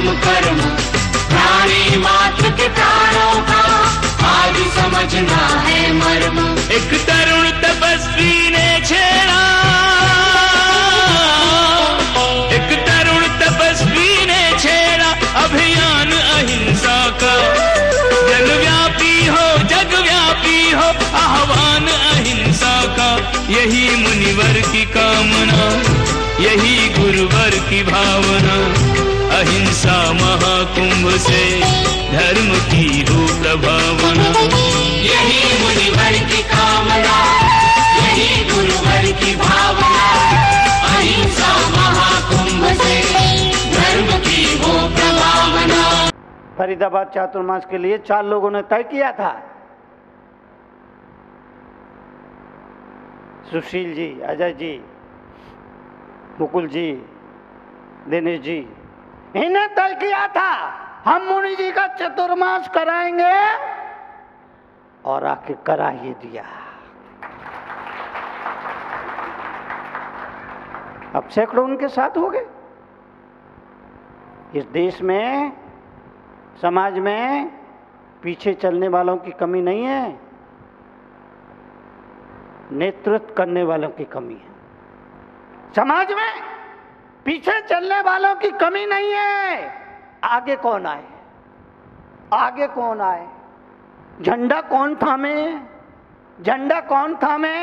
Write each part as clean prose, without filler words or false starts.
काम कर्म प्राणी मात्र के प्राणों का आज समझना है मर्म। एक तरुण तपस्वी ने छेड़ा, एक तरुण तपस्वी ने छेड़ा अभियान अहिंसा का। जगव्यापी हो जगव्यापी हो आह्वान अहिंसा का। यही मुनिवर की कामना, यही गुरुवर की भावना। अहिंसा महाकुंभ से धर्म की हो प्रभावना। यही मुनिवर की कामना, यही गुरुवर की भावना। अहिंसा महाकुंभ से धर्म की हो प्रभावना। फरीदाबाद चातुर्मास के लिए 4 लोगों ने तय किया था, सुशील जी, अजय जी, मुकुल जी, दिनेश जी, इन्हें तय किया था हम मुनि जी का चतुर्मास कराएंगे, और आके करा ही दिया। अब सैकड़ों उनके साथ हो गए। इस देश में, समाज में पीछे चलने वालों की कमी नहीं है, नेतृत्व करने वालों की कमी है। समाज में पीछे चलने वालों की कमी नहीं है, आगे कौन आए, आगे कौन आए, झंडा कौन थामे, झंडा कौन थामे।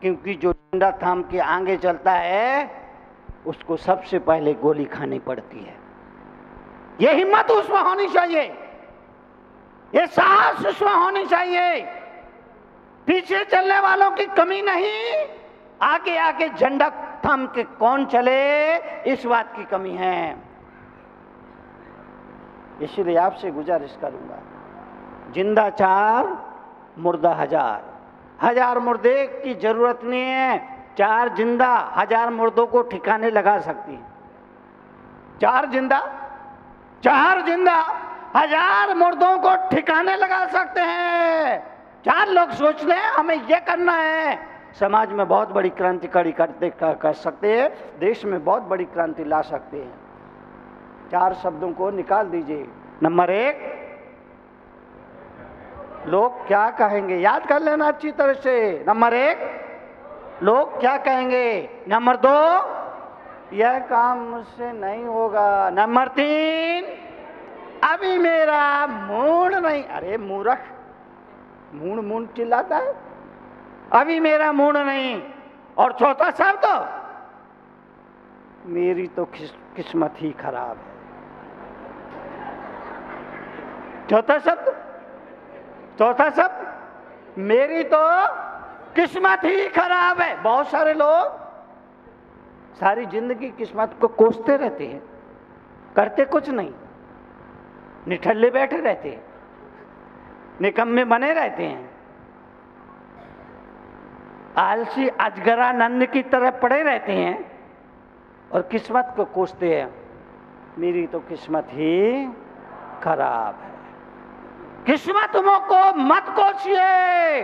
क्योंकि जो झंडा थाम के आगे चलता है उसको सबसे पहले गोली खानी पड़ती है। ये हिम्मत उसमें होनी चाहिए, ये साहस उसमें होनी चाहिए। पीछे चलने वालों की कमी नहीं, आगे आगे झंडा थाम के कौन चले, इस बात की कमी है। इसलिए आपसे गुजारिश करूंगा, जिंदा 4 मुर्दा 1000। 1000 मुर्दे की जरूरत नहीं है, 4 जिंदा 1000 मुर्दों को ठिकाने लगा सकती है। 4 जिंदा 1000 मुर्दों को ठिकाने लगा सकते हैं। 4 लोग सोच लें हमें यह करना है, समाज में बहुत बड़ी क्रांतिकारी कर सकते हैं, देश में बहुत बड़ी क्रांति ला सकते हैं। 4 शब्दों को निकाल दीजिए। नंबर 1, लोग क्या कहेंगे, याद कर लेना अच्छी तरह से। नंबर 1, लोग क्या कहेंगे। नंबर 2, यह काम मुझसे नहीं होगा। नंबर 3, अभी मेरा मूड नहीं। अरे मूर्ख, मूड चिल्लाता है, अभी मेरा मूड नहीं। और चौथा शब्द, मेरी तो किस्मत ही खराब है। चौथा शब्द, मेरी तो किस्मत ही खराब है। बहुत सारे लोग सारी जिंदगी किस्मत को कोसते रहते हैं, करते कुछ नहीं, निठल्ले बैठे रहते हैं, निकम्मे बने रहते हैं, आलसी अजगरानंद की तरह पड़े रहते हैं और किस्मत को कोसते हैं। मेरी तो किस्मत ही खराब है। किस्मत को मत कोसिए।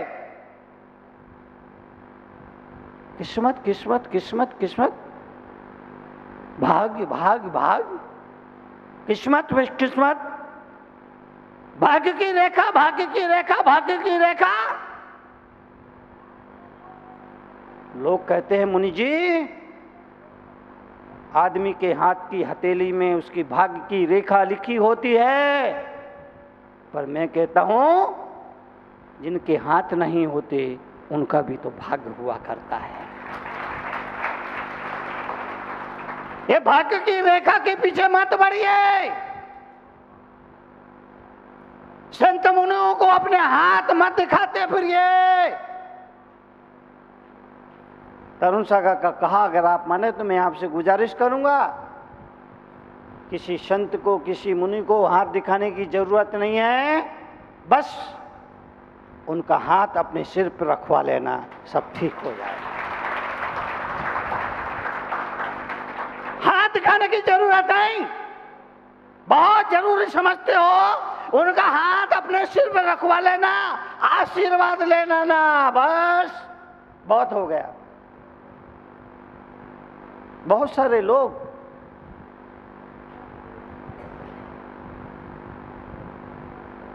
किस्मत किस्मत किस्मत किस्मत, भाग्य भाग्य भाग्य, किस्मत व किस्मत, भाग्य की रेखा भाग्य की रेखा भाग्य की रेखा। लोग कहते हैं मुनि जी, आदमी के हाथ की हथेली में उसकी भाग्य की रेखा लिखी होती है, पर मैं कहता हूं जिनके हाथ नहीं होते उनका भी तो भाग्य हुआ करता है। ये भाग्य की रेखा के पीछे मत बढ़िए। संत मुनियों को अपने हाथ मत दिखाते फिरिए। तरुण सागर का कहा अगर आप माने तो मैं आपसे गुजारिश करूंगा, किसी संत को किसी मुनि को हाथ दिखाने की जरूरत नहीं है, बस उनका हाथ अपने सिर पर रखवा लेना, सब ठीक हो जाएगा। हाथ दिखाने की जरूरत नहीं, बहुत जरूरी समझते हो उनका हाथ अपने सिर पर रखवा लेना, आशीर्वाद लेना ना, बस बहुत हो गया। बहुत सारे लोग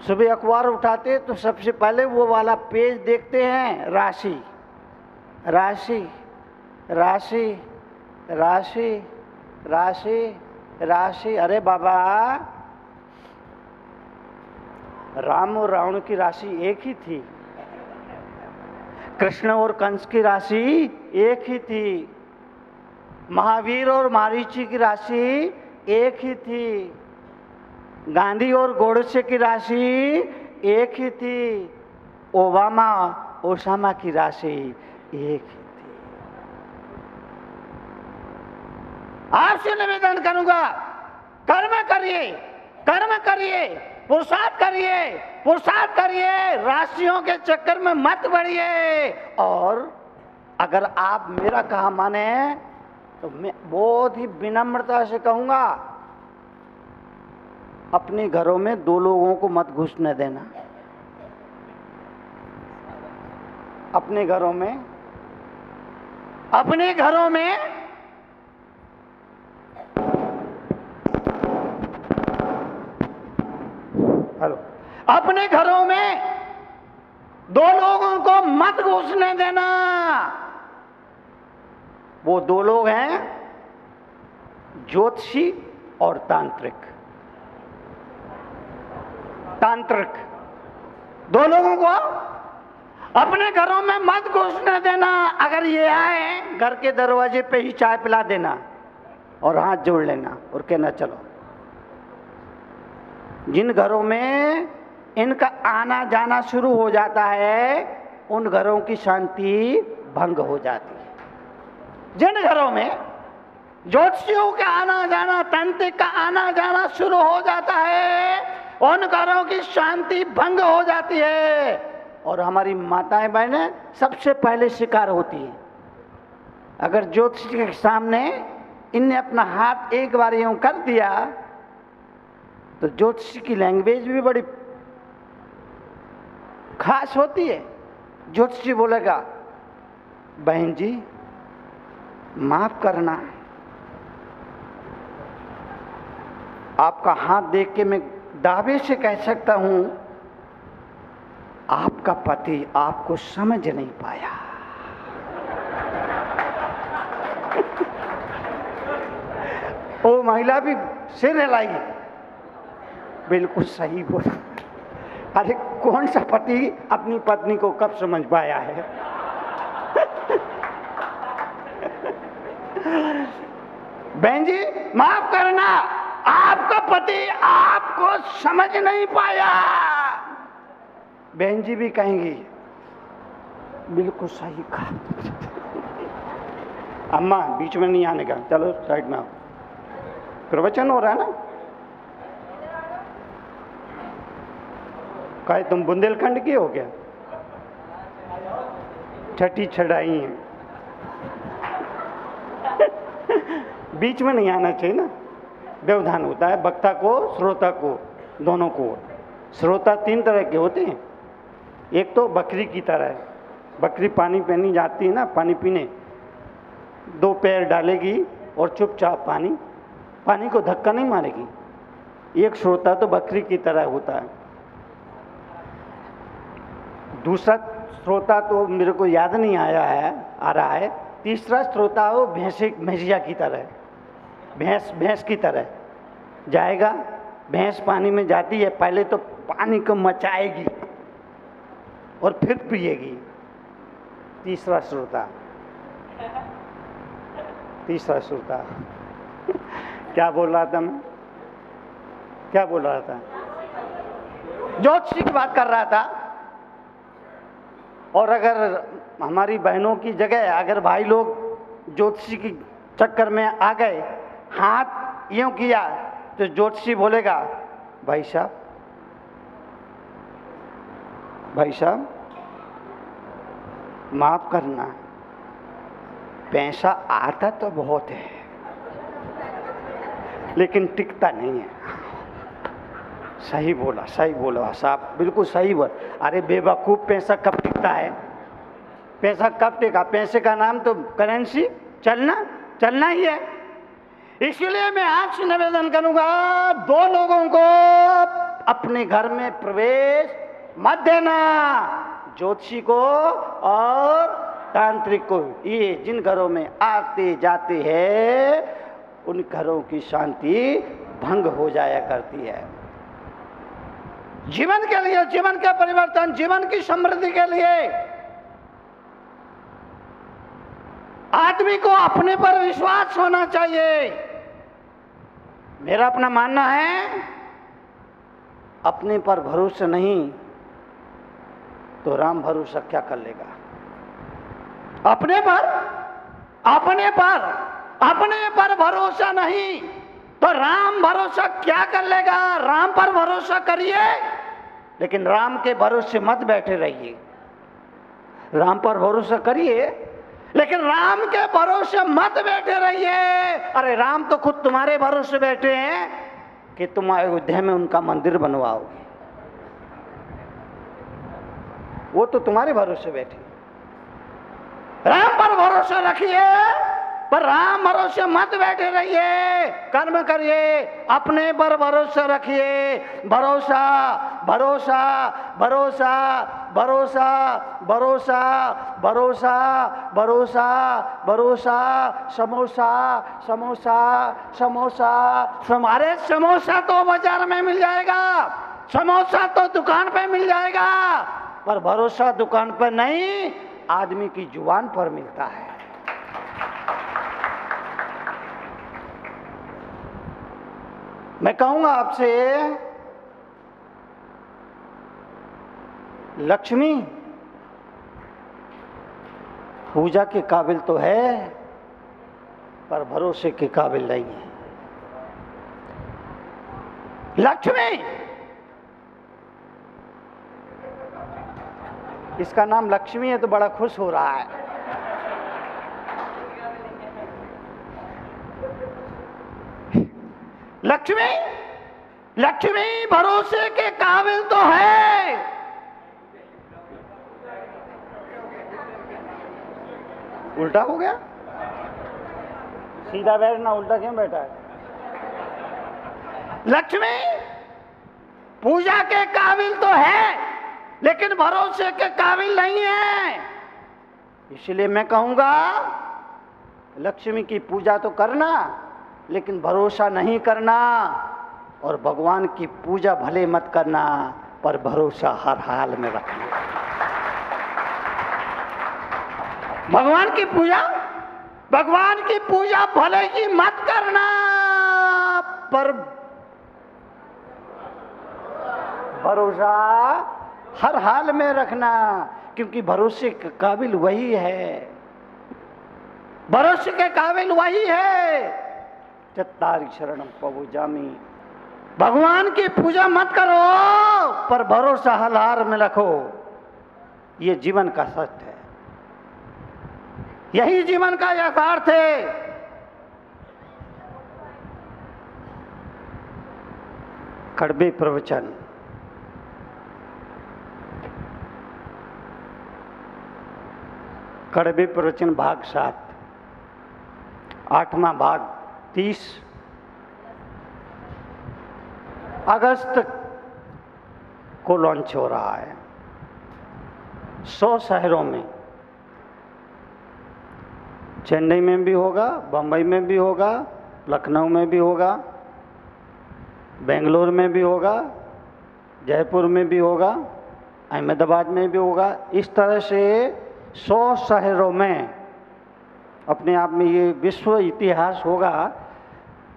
सुबह अखबार उठाते तो सबसे पहले वो वाला पेज देखते हैं, राशि राशि राशि राशि राशि राशि। अरे बाबा, राम और रावण की राशि एक ही थी, कृष्ण और कंस की राशि एक ही थी, महावीर और मारीची की राशि एक ही थी, गांधी और गोडसे की राशि एक ही थी, ओबामा ओसामा की राशि एक ही थी। आपसे निवेदन करूंगा, कर्म करिए, कर्म करिए, पुरुषार्थ करिए, पुरुषार्थ करिए, राशियों के चक्कर में मत बढ़िए। और अगर आप मेरा कहा माने तो मैं बहुत ही विनम्रता से कहूंगा, अपने घरों में 2 लोगों को मत घुसने देना। अपने घरों में, अपने घरों में हेलो, अपने घरों में 2 लोगों को मत घुसने देना। वो 2 लोग हैं, ज्योतिषी और तांत्रिक। तांत्रिक 2 लोगों को अपने घरों में मत घुसने देना। अगर ये आए, घर के दरवाजे पे ही चाय पिला देना और हाथ जोड़ लेना और कहना चलो। जिन घरों में इनका आना जाना शुरू हो जाता है, उन घरों की शांति भंग हो जाती है। जिन घरों में ज्योतिषियों का आना जाना, तांत्रिक का आना जाना शुरू हो जाता है, उन घरों की शांति भंग हो जाती है और हमारी माताएं बहनें सबसे पहले शिकार होती हैं। अगर ज्योतिषी के सामने इनने अपना हाथ एक बार यूं कर दिया तो ज्योतिषी की लैंग्वेज भी बड़ी खास होती है। ज्योतिषी बोलेगा, बहन जी माफ करना, आपका हाथ देख के मैं दावे से कह सकता हूं आपका पति आपको समझ नहीं पाया। वो महिला भी सिर हिलाई, बिल्कुल सही बोला। अरे कौन सा पति अपनी पत्नी को कब समझ पाया है? बहन जी माफ करना, आपका पति आपको समझ नहीं पाया। बहन जी भी कहेंगी, बिल्कुल सही कहा। अम्मा बीच में नहीं आने का, चलो साइड में आओ, प्रवचन हो रहा है ना। कहे तुम बुंदेलखंड की हो क्या? छठी छड़ाई है। बीच में नहीं आना चाहिए ना, व्यवधान होता है वक्ता को श्रोता को, दोनों को। श्रोता 3 तरह के होते हैं। एक तो बकरी की तरह है, बकरी पानी पीने जाती है ना, पानी पीने 2 पैर डालेगी और चुपचाप पानी को धक्का नहीं मारेगी। एक श्रोता तो बकरी की तरह होता है। दूसरा श्रोता तो मेरे को याद नहीं आ रहा है। तीसरा श्रोता हो भैंसिया की तरह, भैंस की तरह जाएगा। भैंस पानी में जाती है, पहले तो पानी को मचाएगी और फिर पिएगी। तीसरा श्रोता क्या बोल रहा था मैं? क्या बोल रहा था? ज्योतिषी की बात कर रहा था। और अगर हमारी बहनों की जगह अगर भाई लोग ज्योतिषी की चक्कर में आ गए, हाथ यूं किया तो ज्योतिषी बोलेगा, भाई साहब माफ करना, पैसा आता तो बहुत है लेकिन टिकता नहीं है। सही बोला साहब, बिल्कुल सही बोल। अरे बेवकूफ़, पैसा कब टिकता है? पैसा कब टिका? पैसे का नाम तो करेंसी, चलना ही है। इसलिए मैं आपसे निवेदन करूंगा, 2 लोगों को अपने घर में प्रवेश मत देना, ज्योतिषी को और तांत्रिक को। ये जिन घरों में आते जाते हैं उन घरों की शांति भंग हो जाया करती है। जीवन के लिए, जीवन के परिवर्तन, जीवन की समृद्धि के लिए आदमी को अपने पर विश्वास होना चाहिए। मेरा अपना मानना है, अपने पर भरोसा नहीं तो राम भरोसा क्या कर लेगा। अपने पर भरोसा नहीं तो राम भरोसा क्या कर लेगा। राम पर भरोसा करिए, लेकिन राम के भरोसे मत बैठे रहिए। राम पर भरोसा करिए, लेकिन राम के भरोसे मत बैठे रहिए। अरे राम तो खुद तुम्हारे भरोसे बैठे हैं कि तुम अयोध्या में उनका मंदिर बनवाओगे, वो तो तुम्हारे भरोसे बैठे। राम पर भरोसा रखिए, पर राम भरोसे मत बैठे रहिए। कर्म करिए, अपने पर भरोसा रखिए। भरोसा भरोसा भरोसा भरोसा भरोसा भरोसा भरोसा भरोसा समोसा समोसा समोसा अरे समोसा तो बाजार में मिल जाएगा, समोसा तो दुकान पे मिल जाएगा, पर भरोसा दुकान पर नहीं, आदमी की जुबान पर मिलता है। मैं कहूंगा आपसे, लक्ष्मी पूजा के काबिल तो है, पर भरोसे के काबिल नहीं है। लक्ष्मी, इसका नाम लक्ष्मी है तो बड़ा खुश हो रहा है। लक्ष्मी, लक्ष्मी भरोसे के काबिल तो है, उल्टा हो गया। सीधा बैठना, उल्टा क्यों बैठा है। लक्ष्मी पूजा के काबिल तो है, लेकिन भरोसे के काबिल नहीं है। इसलिए मैं कहूंगा, लक्ष्मी की पूजा तो करना, लेकिन भरोसा नहीं करना। और भगवान की पूजा भले मत करना, पर भरोसा हर हाल में रखना। भगवान की पूजा भले ही मत करना, पर भरोसा हर हाल में रखना, क्योंकि भरोसे के काबिल वही है। भरोसे के काबिल वही है। चत्तारि शरणम पवो जामी। भगवान की पूजा मत करो, पर भरोसा हर हाल में रखो। ये जीवन का सत्य है, यही जीवन का यथार्थ है। कड़वे प्रवचन। कड़वे प्रवचन भाग 7, 8वां भाग 30 अगस्त को लॉन्च हो रहा है। 100 शहरों में, चेन्नई में भी होगा, बम्बई में भी होगा, लखनऊ में भी होगा, बेंगलोर में भी होगा, जयपुर में भी होगा, अहमदाबाद में भी होगा। इस तरह से 100 शहरों में अपने आप में ये विश्व इतिहास होगा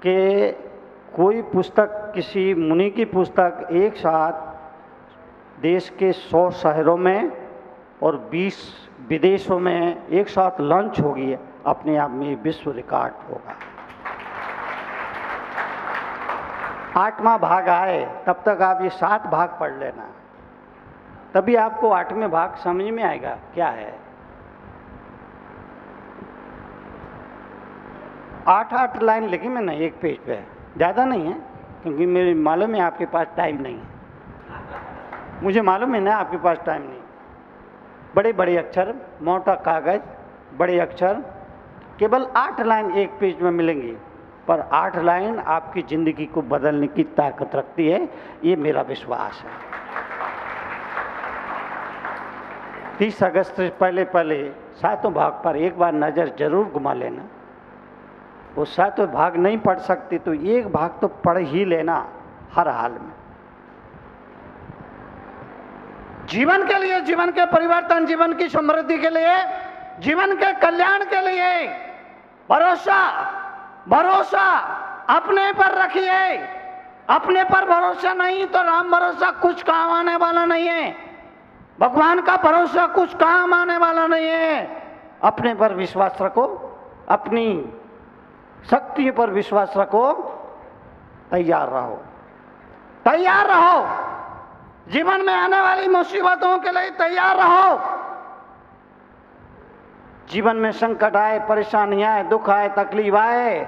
कि कोई पुस्तक, किसी मुनि की पुस्तक एक साथ देश के 100 शहरों में और 20 विदेशों में एक साथ लॉन्च होगी। अपने आप में विश्व रिकॉर्ड होगा। 8वां भाग आए तब तक आप ये 7 भाग पढ़ लेना, तभी आपको 8वें भाग समझ में आएगा क्या है। 8 लाइन लिखी मैंने एक पेज पे, ज़्यादा नहीं है, क्योंकि मेरे मालूम है आपके पास टाइम नहीं है। मुझे मालूम है ना आपके पास टाइम नहीं। बड़े बड़े अक्षर, मोटा कागज, बड़े अक्षर, केवल 8 लाइन एक पेज में मिलेंगी। पर 8 लाइन आपकी जिंदगी को बदलने की ताकत रखती है, ये मेरा विश्वास है। 30 अगस्त से पहले 7 भाग पर एक बार नज़र जरूर घुमा लेना। वो 7 भाग नहीं पढ़ सकते तो एक भाग तो पढ़ ही लेना हर हाल में। जीवन के लिए, जीवन के परिवर्तन, जीवन की समृद्धि के लिए, जीवन के कल्याण के लिए भरोसा अपने पर रखिए। अपने पर भरोसा नहीं तो राम भरोसा कुछ काम आने वाला नहीं है। भगवान का भरोसा कुछ काम आने वाला नहीं है। अपने पर विश्वास रखो, अपनी शक्ति पर विश्वास रखो, तैयार रहो। जीवन में आने वाली मुसीबतों के लिए तैयार रहो। जीवन में संकट आए, परेशानियां आए, दुख आए, तकलीफ आए,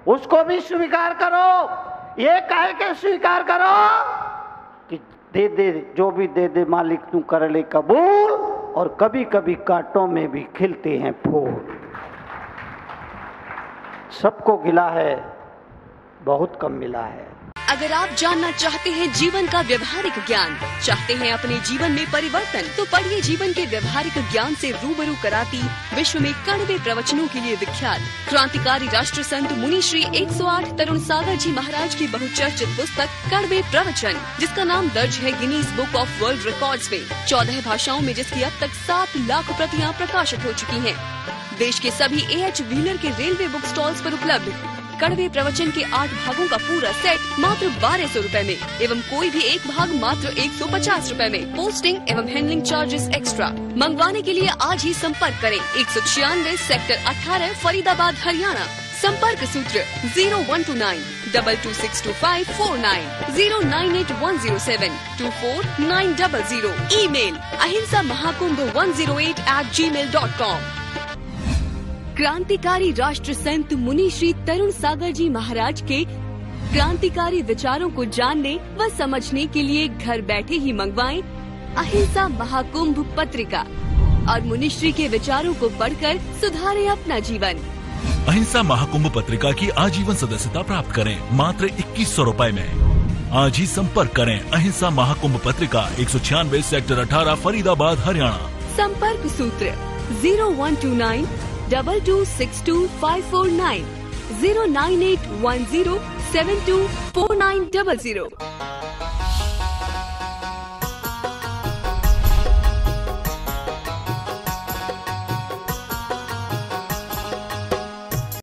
उसको भी स्वीकार करो। ये कह के स्वीकार करो कि दे जो भी दे मालिक तू कर ले कबूल, और कभी कभी कांटों में भी खिलते हैं फूल। सबको गिला है, बहुत कम मिला है। अगर आप जानना चाहते हैं जीवन का व्यवहारिक ज्ञान, चाहते हैं अपने जीवन में परिवर्तन, तो पढ़िए जीवन के व्यवहारिक ज्ञान से रूबरू कराती विश्व में कड़वे प्रवचनों के लिए विख्यात क्रांतिकारी राष्ट्र संत मुनि श्री 108 तरुण सागर जी महाराज की बहुचर्चित पुस्तक कड़वे प्रवचन, जिसका नाम दर्ज है Guinness book of world records में, 14 भाषाओं में, जिसकी अब तक 7 लाख प्रतियां प्रकाशित हो चुकी हैं। देश के सभी AH व्हीलर के रेलवे बुक स्टॉल्स पर उपलब्ध कड़वे प्रवचन के 8 भागों का पूरा सेट मात्र 1200 रुपए में, एवं कोई भी एक भाग मात्र 150 रुपए में। पोस्टिंग एवं हैंडलिंग चार्जेस एक्स्ट्रा। मंगवाने के लिए आज ही संपर्क करें 196 सेक्टर 18 फरीदाबाद हरियाणा। संपर्क सूत्र 0129 226254 098 2490 ईमेल ahimsamahakumbh108@gmail.com। क्रांतिकारी राष्ट्र संत मुनि श्री तरुण सागर जी महाराज के क्रांतिकारी विचारों को जानने व समझने के लिए घर बैठे ही मंगवाएं अहिंसा महाकुंभ पत्रिका और मुनिश्री के विचारों को पढ़कर सुधारें अपना जीवन। अहिंसा महाकुंभ पत्रिका की आजीवन सदस्यता प्राप्त करें मात्र 2100 रुपए में। आज ही संपर्क करें अहिंसा महाकुंभ पत्रिका 196 सेक्टर 18 फरीदाबाद हरियाणा। संपर्क सूत्र 0129 226254 09810724900।